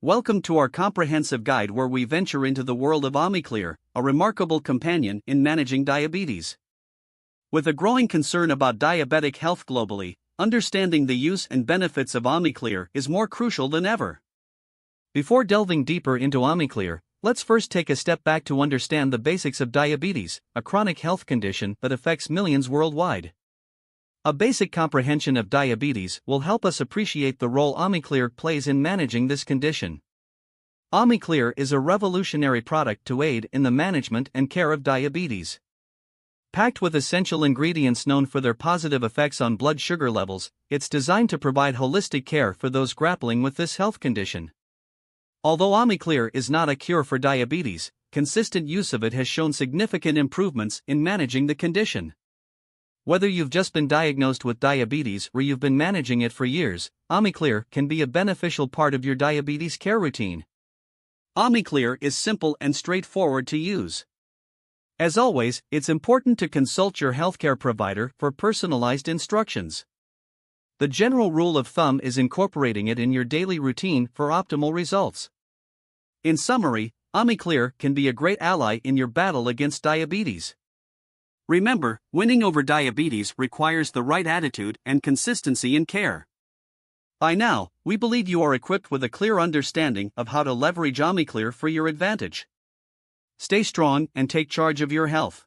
Welcome to our comprehensive guide where we venture into the world of Amiclear, a remarkable companion in managing diabetes. With a growing concern about diabetic health globally, understanding the use and benefits of Amiclear is more crucial than ever. Before delving deeper into Amiclear, let's first take a step back to understand the basics of diabetes, a chronic health condition that affects millions worldwide. A basic comprehension of diabetes will help us appreciate the role Amiclear plays in managing this condition. Amiclear is a revolutionary product to aid in the management and care of diabetes. Packed with essential ingredients known for their positive effects on blood sugar levels, it's designed to provide holistic care for those grappling with this health condition. Although Amiclear is not a cure for diabetes, consistent use of it has shown significant improvements in managing the condition. Whether you've just been diagnosed with diabetes or you've been managing it for years, Amiclear can be a beneficial part of your diabetes care routine. Amiclear is simple and straightforward to use. As always, it's important to consult your healthcare provider for personalized instructions. The general rule of thumb is incorporating it in your daily routine for optimal results. In summary, Amiclear can be a great ally in your battle against diabetes. Remember, winning over diabetes requires the right attitude and consistency in care. By now, we believe you are equipped with a clear understanding of how to leverage Amiclear for your advantage. Stay strong and take charge of your health.